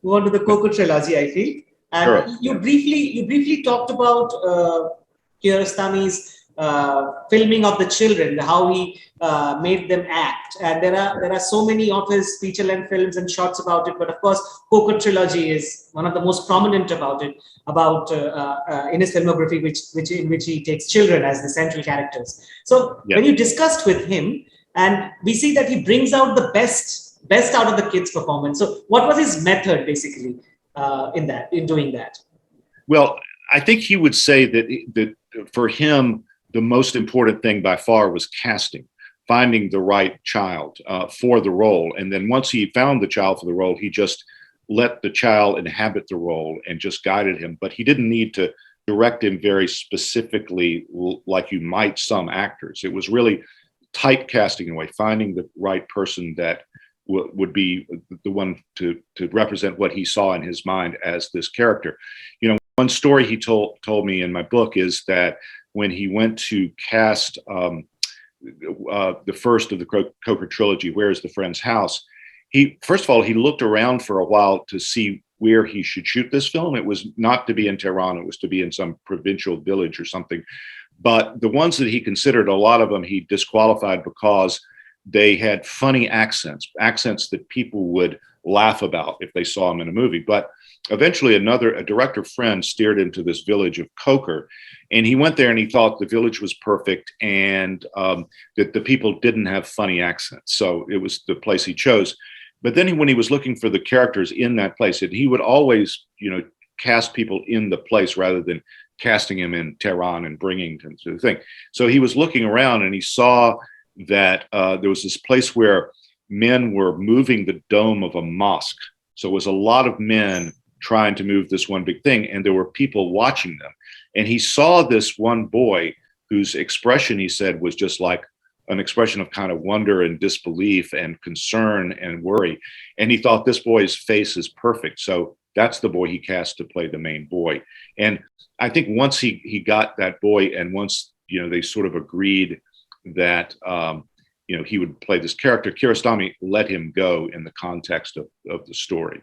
Move on to the Koker Trilogy, I feel. And sure. you briefly talked about Kiarostami's filming of the children, how he made them act. And there are so many of his feature-length films and shots about it. But of course, Koker Trilogy is one of the most prominent about it, in his filmography, in which he takes children as the central characters. So when you discussed with him, and we see that he brings out the best out of the kids' performance. So what was his method basically in doing that? Well, I think he would say that for him, the most important thing by far was casting, finding the right child for the role. And then once he found the child for the role, he just let the child inhabit the role and just guided him. But he didn't need to direct him very specifically like you might some actors. It was really type casting in a way, finding the right person that would be the one to represent what he saw in his mind as this character. You know, one story he told me in my book is that when he went to cast the first of the Koker Trilogy, Where is the Friend's House? First of all, he looked around for a while to see where he should shoot this film. It was not to be in Tehran. It was to be in some provincial village or something. But the ones that he considered, a lot of them he disqualified because they had funny accents that people would laugh about if they saw them in a movie. But eventually a director friend steered him to this village of Koker, and he went there and he thought the village was perfect and that the people didn't have funny accents. So it was the place he chose. But then when he was looking for the characters in that place, he would always, cast people in the place rather than casting him in Tehran and bringing him to the thing. So he was looking around and he saw that there was this place where men were moving the dome of a mosque. So it was a lot of men trying to move this one big thing, and there were people watching them. And he saw this one boy whose expression, he said, was just like an expression of kind of wonder and disbelief and concern and worry. And he thought, this boy's face is perfect. So that's the boy he cast to play the main boy. And I think once he got that boy, and once, they sort of agreed that, he would play this character, Kiarostami let him go in the context of the story.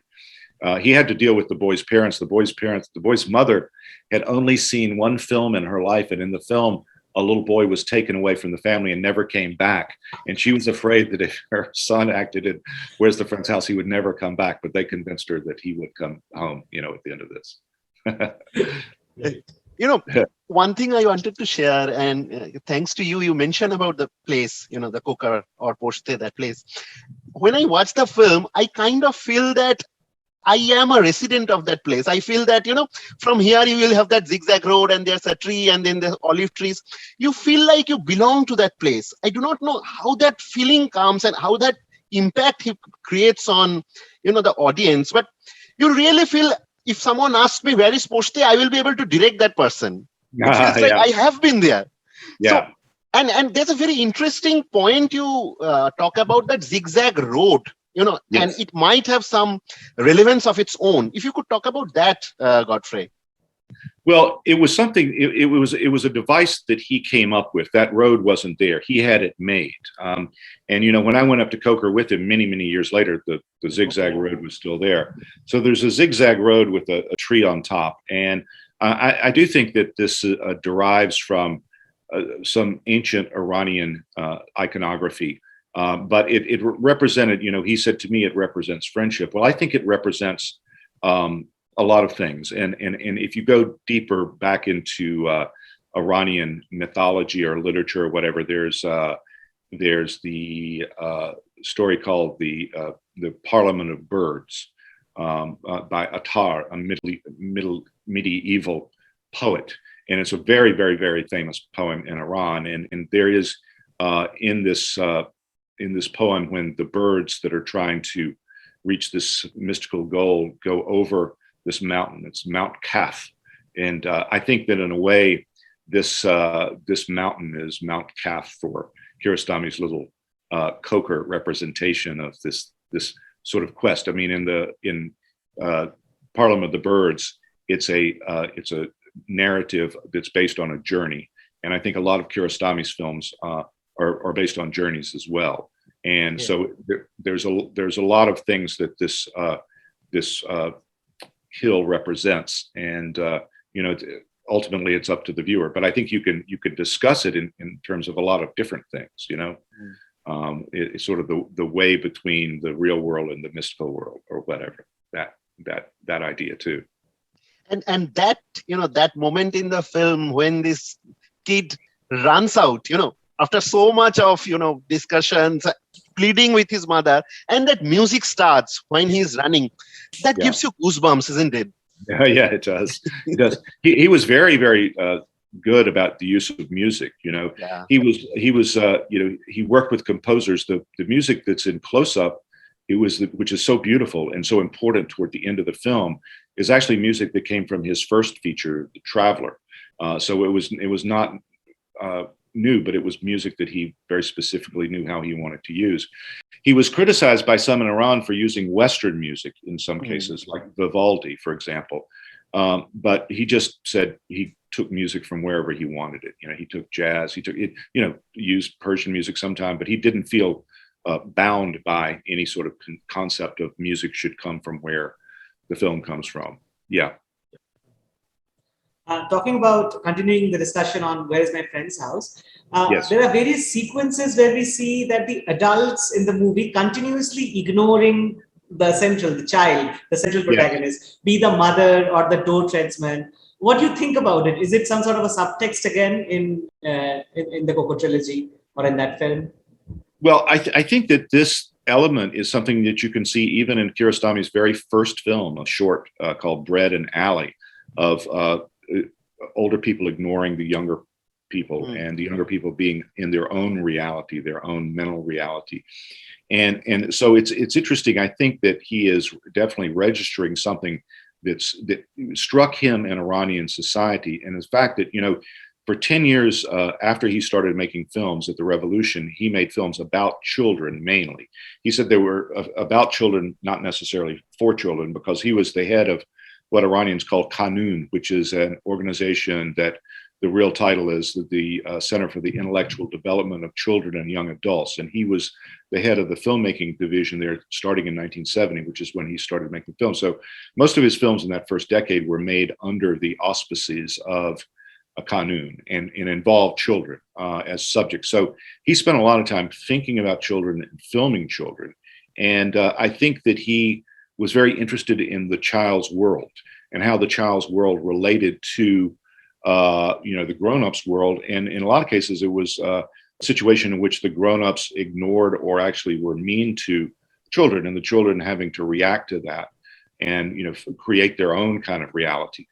He had to deal with the boy's parents. The boy's mother had only seen one film in her life. And in the film, a little boy was taken away from the family and never came back. And she was afraid that if her son acted in Where's the Friend's House, he would never come back. But they convinced her that he would come home, at the end of this. One thing I wanted to share, and thanks to you, you mentioned about the place, the Koker or Poshte, that place. When I watch the film, I kind of feel that I am a resident of that place. I feel that, from here you will have that zigzag road and there's a tree and then the olive trees. You feel like you belong to that place. I do not know how that feeling comes and how that impact he creates on, the audience. But you really feel, if someone asks me where is Poshte, I will be able to direct that person. It feels like I have been there. Yeah. So, and there's a very interesting point you talk about, that zigzag road. Yes. And it might have some relevance of its own. If you could talk about that, Godfrey. Well, it was something, it was a device that he came up with. That road wasn't there. He had it made. And, when I went up to Koker with him many, many years later, the zigzag road was still there. So there's a zigzag road with a tree on top. And I do think that this derives from some ancient Iranian iconography. But it represented, he said to me, it represents friendship. Well, I think it represents a lot of things. And if you go deeper back into Iranian mythology or literature or whatever, there's the story called the Parliament of Birds by Attar, a medieval poet. And it's a very, very, very famous poem in Iran. And there is in this poem, when the birds that are trying to reach this mystical goal go over this mountain, it's Mount Kaf. And I think that in a way, this mountain is Mount Kaf for Kiarostami's little Koker representation of this sort of quest. I mean, in Parliament of the Birds, it's a narrative that's based on a journey, and I think a lot of Kiarostami's films are based on journeys as well. And so there's a lot of things that this hill represents, and ultimately it's up to the viewer. But I think you could discuss it in terms of a lot of different things. It's sort of the way between the real world and the mystical world, or whatever. That idea too. And that that moment in the film when this kid runs out, after so much of discussions, pleading with his mother, and that music starts when he's running, that gives you goosebumps, isn't it? Yeah, it does. It does. He was very, very good about the use of music. He worked with composers. The music that's in Close Up, which is so beautiful and so important toward the end of the film, is actually music that came from his first feature, The Traveler. So it was not new, but it was music that he very specifically knew how he wanted to use. He was criticized by some in Iran for using Western music in some cases, like Vivaldi, for example. But he just said he took music from wherever he wanted it. He took jazz, he took it, used Persian music sometime, but he didn't feel bound by any sort of concept of music should come from where the film comes from. Yeah. Talking about continuing the discussion on Where Is My Friend's House, Yes. there are various sequences where we see that the adults in the movie continuously ignoring the child, the central protagonist, be the mother or the door tradesman. What do you think about it? Is it some sort of a subtext again in the Koker Trilogy or in that film? Well, I think that this element is something that you can see even in Kiarostami's very first film, a short called Bread and Alley, of older people ignoring the younger people, and the younger people being in their own reality, their own mental reality. And so it's interesting. I think that he is definitely registering something that struck him in Iranian society. And the fact that, for 10 years after he started making films at the revolution, he made films about children mainly. He said they were about children, not necessarily for children, because he was the head of what Iranians call khane-ye, which is an organization that the real title is the Center for the Intellectual Development of Children and Young Adults. And he was the head of the filmmaking division there starting in 1970, which is when he started making films. So most of his films in that first decade were made under the auspices of a khane-ye and involved children as subjects. So he spent a lot of time thinking about children and filming children. And I think that he was very interested in the child's world and how the child's world related to the grown-ups world. And in a lot of cases, it was a situation in which the grown-ups ignored or actually were mean to children, and the children having to react to that and create their own kind of reality.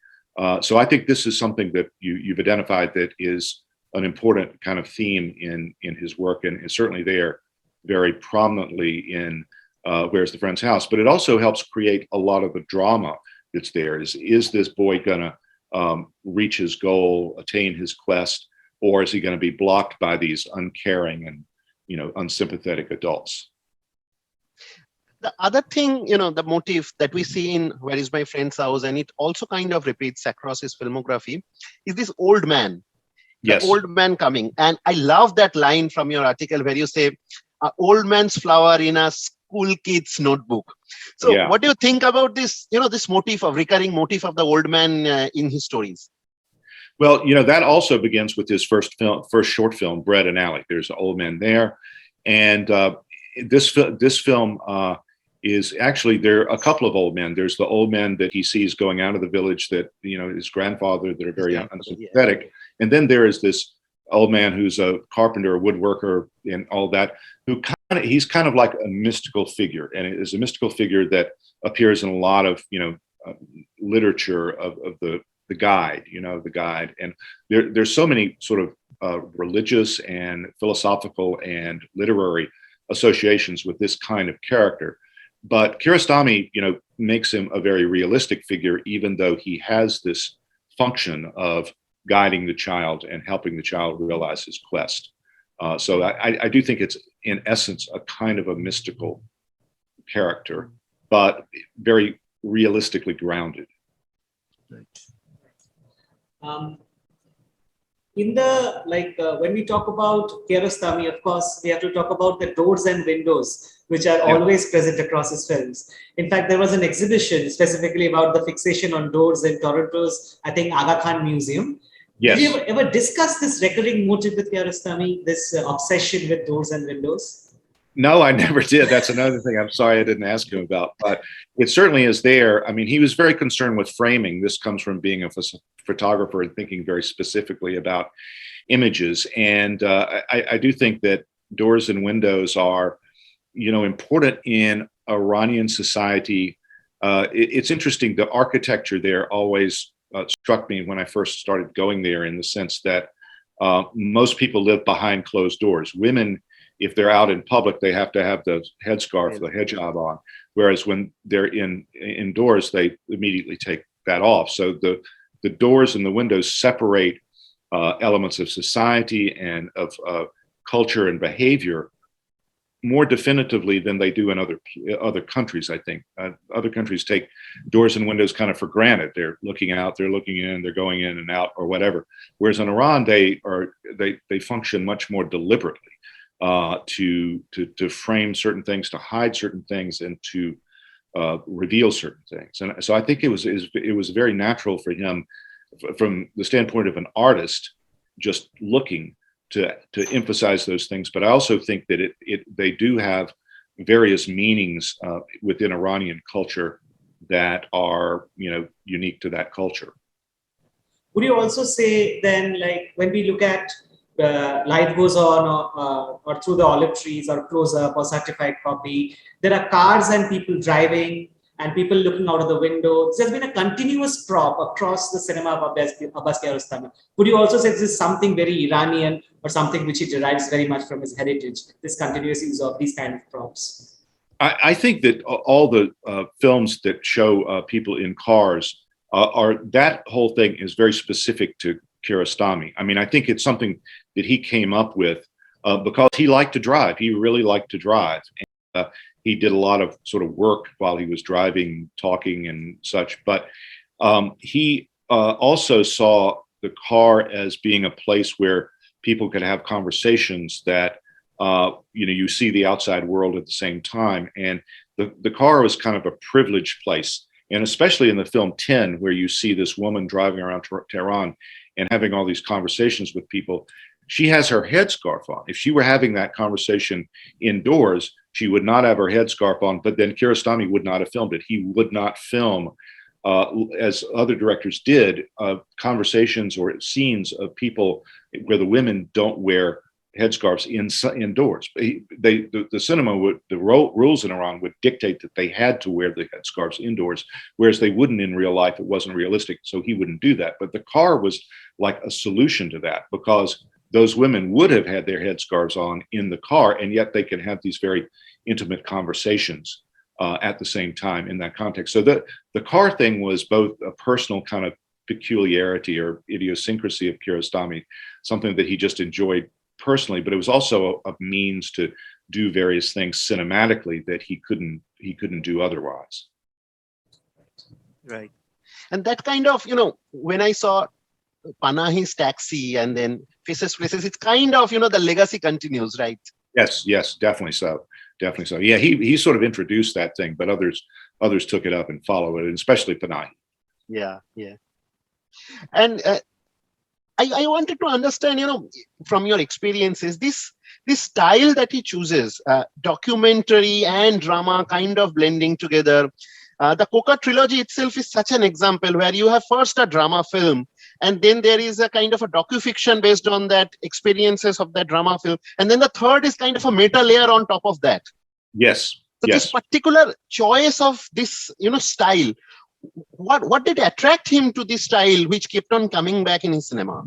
So I think this is something that you've identified that is an important kind of theme in his work, and is certainly there very prominently in Where's the Friend's House. But it also helps create a lot of the drama that's there. Is this boy gonna reach his goal, attain his quest, or is he going to be blocked by these uncaring and unsympathetic adults? The other thing, the motif that we see in Where Is My Friend's House, and it also kind of repeats across his filmography, is this old man. Yes. The old man coming. And I love that line from your article where you say, old man's flower in a school kid's notebook. So what do you think about this, this recurring motif of the old man in his stories? Well, that also begins with his first short film, Bread and Alley. There's an old man there. And this film is actually, there are a couple of old men. There's the old men that he sees going out of the village that, his grandfather, that are very unsympathetic. Yeah. And then there is this old man who's a carpenter, a woodworker, and all that, who he's kind of like a mystical figure, and it is a mystical figure that appears in a lot of literature of the guide, the guide, and there's so many sort of religious and philosophical and literary associations with this kind of character. But Kiarostami, makes him a very realistic figure, even though he has this function of guiding the child and helping the child realize his quest. So I do think it's, in essence, a kind of a mystical character, but very realistically grounded. When we talk about Kiarostami, of course, we have to talk about the doors and windows, which are always present across his films. In fact, there was an exhibition specifically about the fixation on doors in Toronto's, I think, Aga Khan Museum. Yes. Did you ever discuss this recurring motive with Kiarostami, this obsession with doors and windows? No, I never did. That's another thing I'm sorry I didn't ask him about, but it certainly is there. I mean, he was very concerned with framing. This comes from being a photographer and thinking very specifically about images. And I do think that doors and windows are, important in Iranian society. It's interesting. The architecture there always struck me when I first started going there, in the sense that most people live behind closed doors. Women, if they're out in public, they have to have the headscarf, the hijab on. Whereas when they're indoors, they immediately take that off. So the doors and the windows separate elements of society and of culture and behavior more definitively than they do in other countries. I think other countries take doors and windows kind of for granted. They're looking out, they're looking in, they're going in and out, or whatever. Whereas in Iran, they function much more deliberately to frame certain things, to hide certain things, and to reveal certain things. And so I think it was very natural for him, from the standpoint of an artist, just looking to emphasize those things. But I also think that they do have various meanings within Iranian culture that are unique to that culture. Would you also say then, like, when we look at Life Goes On, or Through the Olive Trees, or Close Up, or Certified Copy, there are cars and people driving and people looking out of the window. There's been a continuous prop across the cinema of Abbas Kiarostami. Would you also say this is something very Iranian, or something which he derives very much from his heritage, this continuous use of these kind of props? I think that all the films that show people in cars that whole thing is very specific to Kiarostami. I mean, I think it's something that he came up with because he liked to drive. He really liked to drive. And, he did a lot of sort of work while he was driving, talking and such. But he also saw the car as being a place where people could have conversations that, you see the outside world at the same time. And the car was kind of a privileged place. And especially in the film 10, where you see this woman driving around Tehran and having all these conversations with people, she has her headscarf on. If she were having that conversation indoors, she would not have her headscarf on, but then Kiarostami would not have filmed it. He would not film, as other directors did, conversations or scenes of people where the women don't wear headscarves indoors. The cinema would, the rules in Iran would dictate that they had to wear the headscarves indoors, whereas they wouldn't in real life. It wasn't realistic, so he wouldn't do that. But the car was like a solution to that, because those women would have had their headscarves on in the car, and yet they can have these very intimate conversations at the same time in that context. So the car thing was both a personal kind of peculiarity or idiosyncrasy of Kiarostami, something that he just enjoyed personally, but it was also a means to do various things cinematically that he couldn't do otherwise. Right. And that kind of, when I saw Panahi's Taxi and then Faces, it's kind of, the legacy continues, right? Yes, definitely so. Definitely so. Yeah, he sort of introduced that thing, but others took it up and followed it, and especially Panahi. Yeah. And I wanted to understand, from your experiences, this this style that he chooses, documentary and drama kind of blending together. The Koker Trilogy itself is such an example where you have first a drama film, and then there is a kind of a docufiction based on that experiences of that drama film. And then the third is kind of a meta layer on top of that. Yes. So this particular choice of this, style, what did attract him to this style, which kept on coming back in his cinema?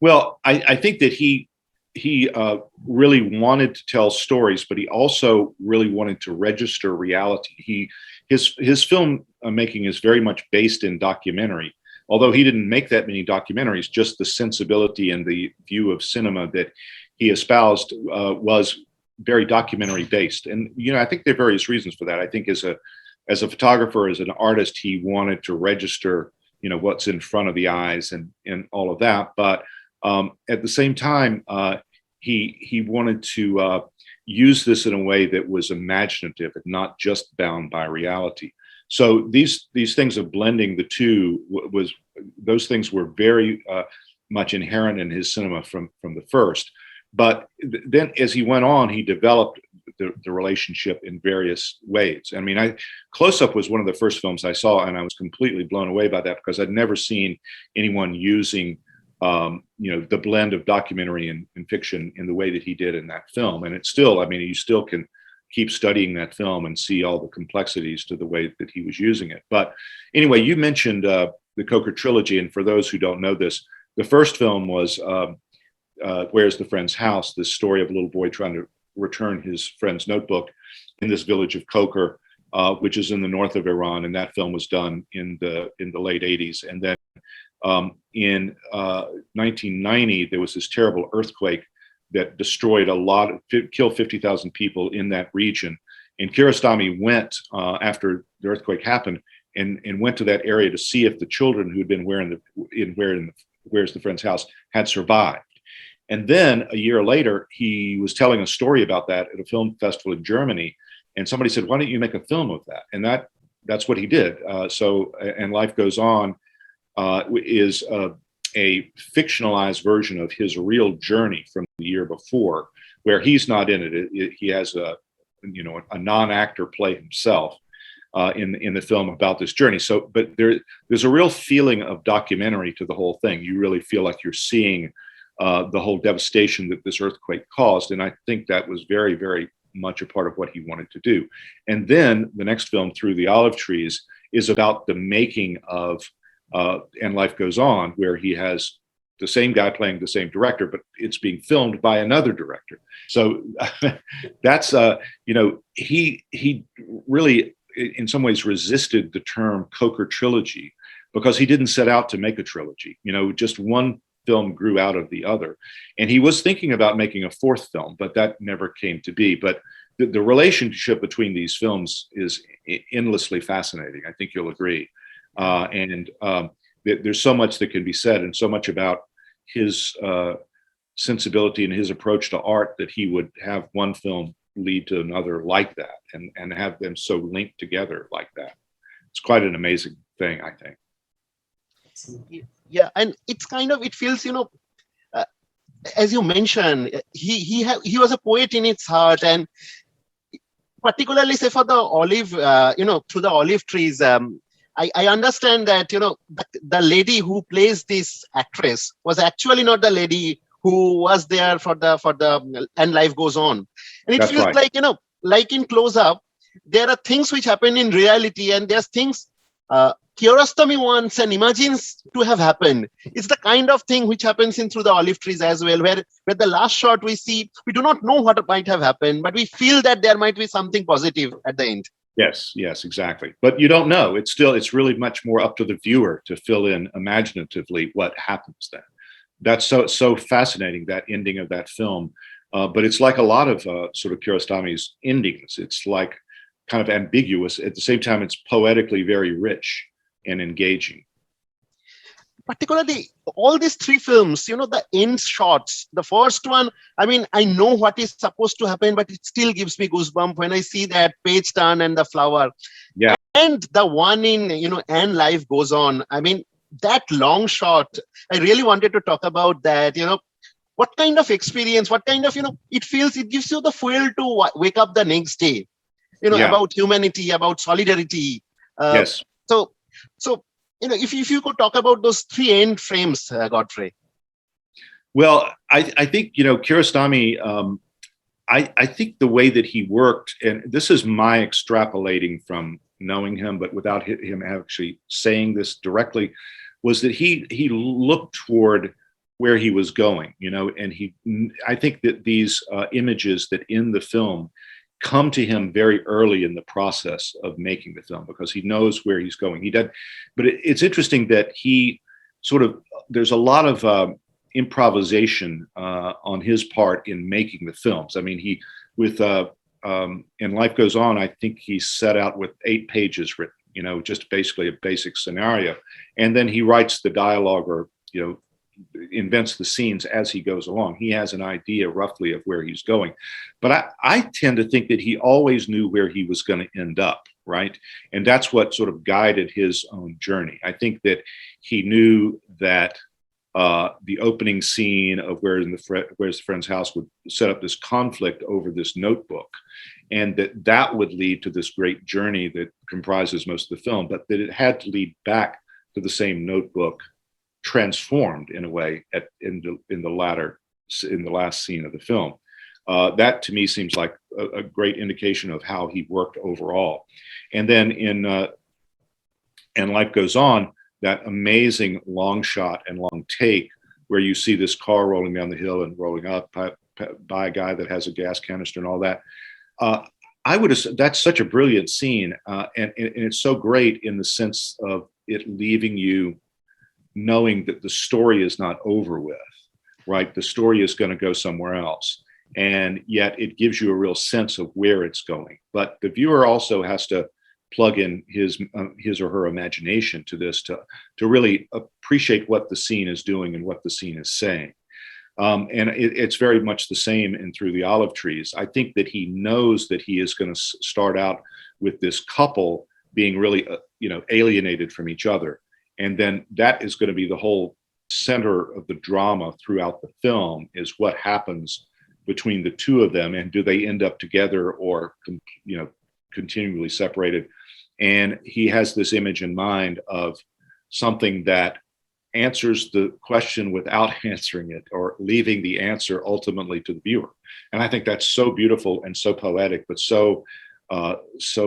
Well, I think that he really wanted to tell stories, but he also really wanted to register reality. His film making is very much based in documentary, although he didn't make that many documentaries. Just the sensibility and the view of cinema that he espoused was very documentary based. And I think there are various reasons for that. I think as a photographer, as an artist, he wanted to register what's in front of the eyes and all of that. But at the same time, he wanted to use this in a way that was imaginative and not just bound by reality. So these things of blending the two those things were very much inherent in his cinema from the first. But then as he went on, he developed the relationship in various ways. I mean, Close Up was one of the first films I saw, and I was completely blown away by that because I'd never seen anyone using the blend of documentary and fiction in the way that he did in that film. And it's still, you still can keep studying that film and see all the complexities to the way that he was using it. But anyway, you mentioned the Koker Trilogy. And for those who don't know this, the first film was Where's the Friend's House? This story of a little boy trying to return his friend's notebook in this village of Koker, which is in the north of Iran. And that film was done in the late 80s. And then in 1990, there was this terrible earthquake that destroyed killed 50,000 people in that region. And Kiarostami went after the earthquake happened and went to that area to see if the children who had been Where's the Friend's House had survived. And then a year later, he was telling a story about that at a film festival in Germany. And somebody said, why don't you make a film of that? And that's what he did. And Life Goes On is a fictionalized version of his real journey from the year before, where he's not in it. He has a non-actor play himself in the film about this journey. So, but there's a real feeling of documentary to the whole thing. You really feel like you're seeing the whole devastation that this earthquake caused. And I think that was very, very much a part of what he wanted to do. And then the next film, Through the Olive Trees, is about the making of And Life Goes On, where he has the same guy playing the same director, but it's being filmed by another director. So that's, he really, in some ways, resisted the term Koker Trilogy because he didn't set out to make a trilogy. Just one film grew out of the other. And he was thinking about making a fourth film, but that never came to be. But the relationship between these films is endlessly fascinating. I think you'll agree. There's so much that can be said and so much about his sensibility and his approach to art that he would have one film lead to another like that and have them so linked together like that. It's quite an amazing thing, I think. Yeah, and it's it feels, as you mentioned, he was a poet in its heart, and particularly say for the olive, through the olive trees. I understand that the lady who plays this actress was actually not the lady who was there for the And Life Goes On, and it feels right. Like in Close Up, there are things which happen in reality, and there's things Kiarostami wants and imagines to have happened. It's the kind of thing which happens in Through the Olive Trees as well, where the last shot we see, we do not know what might have happened, but we feel that there might be something positive at the end. Yes, exactly. But you don't know. It's really much more up to the viewer to fill in imaginatively what happens then. That's so fascinating, that ending of that film. But it's like a lot of sort of Kiarostami's endings. It's like kind of ambiguous. At the same time, it's poetically very rich and engaging. Particularly all these three films, the end shots, the first one, I know what is supposed to happen, but it still gives me goosebumps when I see that page turn and the flower. Yeah. And the one in, And Life Goes On. That long shot, I really wanted to talk about that, what kind of experience, what kind of, it gives you the fuel to wake up the next day, about humanity, about solidarity. Yes. So, if you could talk about those three end frames, Godfrey. Well, I think, Kiarostami, I think the way that he worked, and this is my extrapolating from knowing him, but without him actually saying this directly, was that he looked toward where he was going, and I think that these images that in the film come to him very early in the process of making the film, because he knows where he's going. But it's interesting that there's a lot of improvisation on his part in making the films. I mean, and Life Goes On, I think he set out with 8 pages written, just basically a basic scenario. And then he writes the dialogue or, invents the scenes as he goes along. He has an idea roughly of where he's going. But I tend to think that he always knew where he was going to end up, right? And that's what sort of guided his own journey. I think that he knew that the opening scene of Where's the Friend's House would set up this conflict over this notebook, and that would lead to this great journey that comprises most of the film, but that it had to lead back to the same notebook, transformed in a way in the last scene of the film. That to me seems like a great indication of how he worked overall. And then in Life Goes On, that amazing long shot and long take where you see this car rolling down the hill and rolling up by a guy that has a gas canister and all that. I would have, that's such a brilliant scene. And it's so great in the sense of it leaving you knowing that the story is not over with, right? The story is going to go somewhere else. And yet it gives you a real sense of where it's going. But the viewer also has to plug in his or her imagination to this to really appreciate what the scene is doing and what the scene is saying. And it's very much the same in Through the Olive Trees. I think that he knows that he is going to start out with this couple being really, alienated from each other. And then that is going to be the whole center of the drama throughout the film, is what happens between the two of them, and do they end up together or, continually separated. And he has this image in mind of something that answers the question without answering it, or leaving the answer ultimately to the viewer. And I think that's so beautiful and so poetic, but so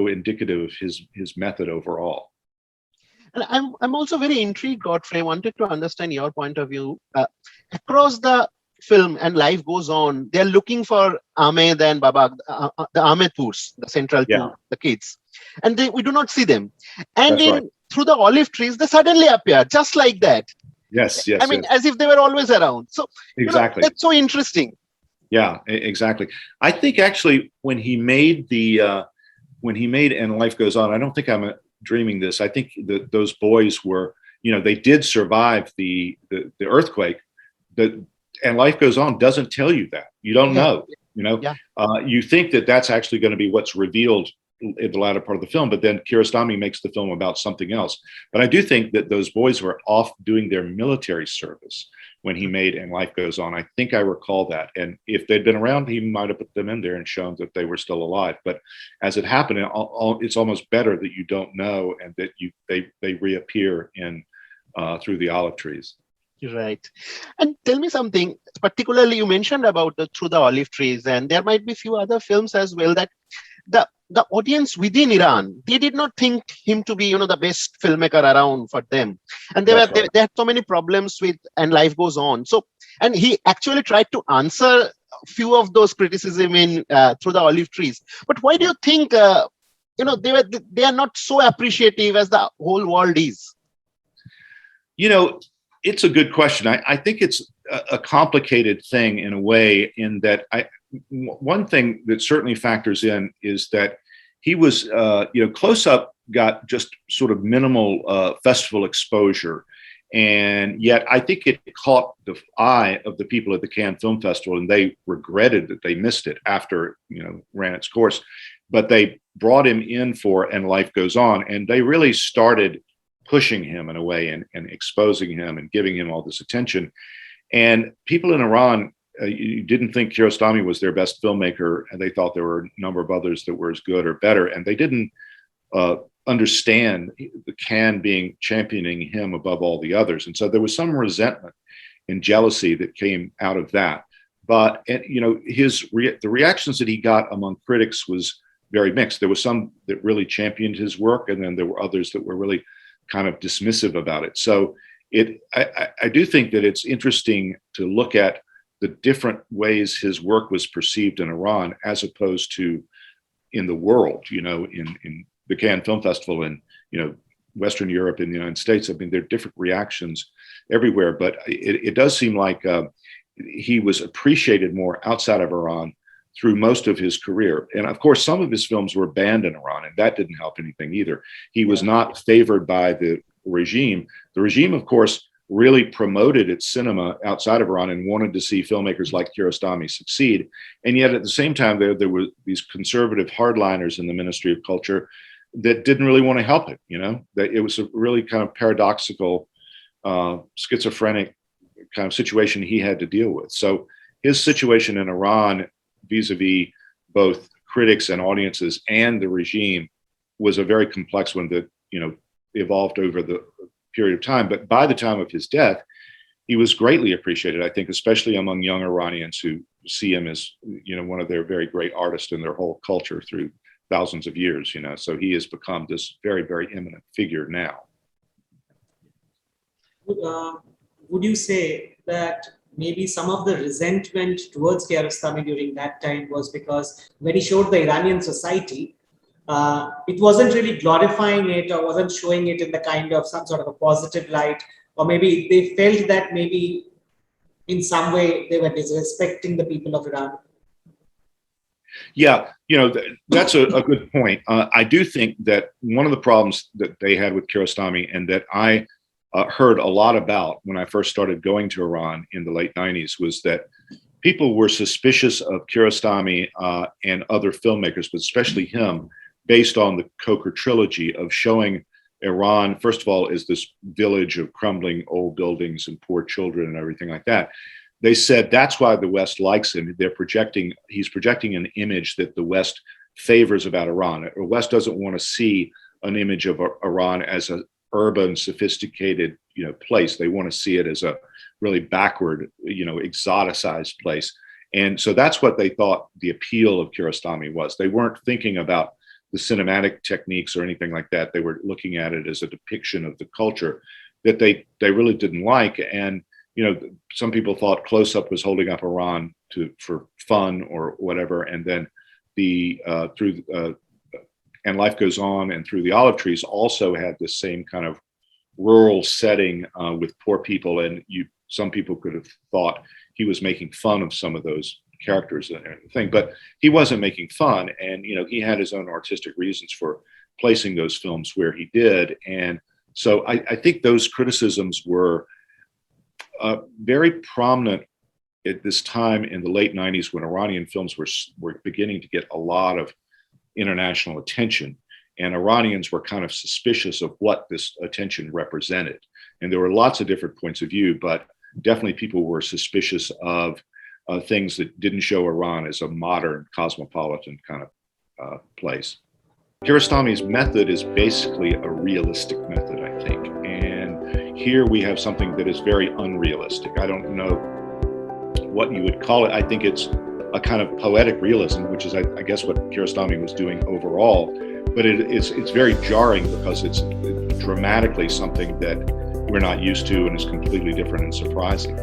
indicative of his method overall. And I'm also very intrigued, Godfrey. I wanted to understand your point of view. Across the film and Life Goes On, they're looking for Ahmed and Baba, the Ahmedpurs, the central two, the kids. And we do not see them. And Through the Olive Trees, they suddenly appear, just like that. Yes. I mean, as if they were always around. So exactly, that's so interesting. Yeah, exactly. I think actually when he made And Life Goes On, I don't think I'm dreaming this. I think that those boys were, they did survive the earthquake. And Life Goes On doesn't tell you that. You don't know. You think that that's actually going to be what's revealed in the latter part of the film, but then Kiarostami makes the film about something else. But I do think that those boys were off doing their military service when he made And Life Goes On. I think I recall that. And if they'd been around, he might have put them in there and shown that they were still alive. But as it happened, it's almost better that you don't know, and that they reappear in Through the Olive Trees. Right. And tell me something, particularly you mentioned about Through the Olive Trees, and there might be a few other films as well that the audience within Iran, they did not think him to be, the best filmmaker around for them. And they had so many problems with And Life Goes On. So, and he actually tried to answer a few of those criticism in Through the Olive Trees. But why do you think, they are not so appreciative as the whole world is? It's a good question. I think it's a complicated thing in a way, in that one thing that certainly factors in is that he was, Close Up got just sort of minimal festival exposure. And yet I think it caught the eye of the people at the Cannes Film Festival, and they regretted that they missed it after, ran its course. But they brought him in for And Life Goes On, and they really started pushing him in a way and exposing him and giving him all this attention. And people in Iran you didn't think Kiarostami was their best filmmaker, and they thought there were a number of others that were as good or better, and they didn't understand the Cannes being championing him above all the others, and so there was some resentment and jealousy that came out of that. But the reactions that he got among critics was very mixed. There was some that really championed his work, and then there were others that were really kind of dismissive about it. So I do think that it's interesting to look at the different ways his work was perceived in Iran as opposed to in the world, in the Cannes Film Festival and, Western Europe and the United States. I mean, there are different reactions everywhere, but it does seem like he was appreciated more outside of Iran through most of his career. And of course, some of his films were banned in Iran, and that didn't help anything either. He was not favored by the regime. The regime, of course, really promoted its cinema outside of Iran and wanted to see filmmakers like Kiarostami succeed. And yet at the same time, there were these conservative hardliners in the Ministry of Culture that didn't really want to help him, that it was a really kind of paradoxical, schizophrenic kind of situation he had to deal with. So his situation in Iran vis-a-vis both critics and audiences and the regime was a very complex one that, evolved over the period of time. But by the time of his death, he was greatly appreciated, I think, especially among young Iranians who see him as, one of their very great artists in their whole culture through thousands of years, So he has become this very, very eminent figure now. Would you say that maybe some of the resentment towards Kiarostami during that time was because when he showed the Iranian society, it wasn't really glorifying it or wasn't showing it in the kind of some sort of a positive light, or maybe they felt that maybe in some way they were disrespecting the people of Iran? Yeah, that's a good point. I do think that one of the problems that they had with Kiarostami, and that I heard a lot about when I first started going to Iran in the late 90s, was that people were suspicious of Kiarostami and other filmmakers, but especially him, based on the Koker Trilogy of showing Iran, first of all, as this village of crumbling old buildings and poor children and everything like that. They said that's why the West likes him. He's projecting an image that the West favors about Iran. The West doesn't want to see an image of Iran as an urban, sophisticated, place. They want to see it as a really backward, exoticized place. And so that's what they thought the appeal of Kiarostami was. They weren't thinking about the cinematic techniques or anything like that. They were looking at it as a depiction of the culture that they really didn't like. And some people thought Close Up was holding up Iran for fun or whatever, and then and Life Goes On and Through the Olive Trees also had the same kind of rural setting with poor people, and some people could have thought he was making fun of some of those characters and everything, but he wasn't making fun, and he had his own artistic reasons for placing those films where he did. And so I think those criticisms were very prominent at this time in the late 90s, when Iranian films were beginning to get a lot of international attention, and Iranians were kind of suspicious of what this attention represented. And there were lots of different points of view, but definitely people were suspicious of things that didn't show Iran as a modern cosmopolitan kind of place. Kiarostami's method is basically a realistic method, I think. And here we have something that is very unrealistic. I don't know what you would call it. I think it's a kind of poetic realism, which is, I guess, what Kiarostami was doing overall. But it's very jarring because it's dramatically something that we're not used to and is completely different and surprising.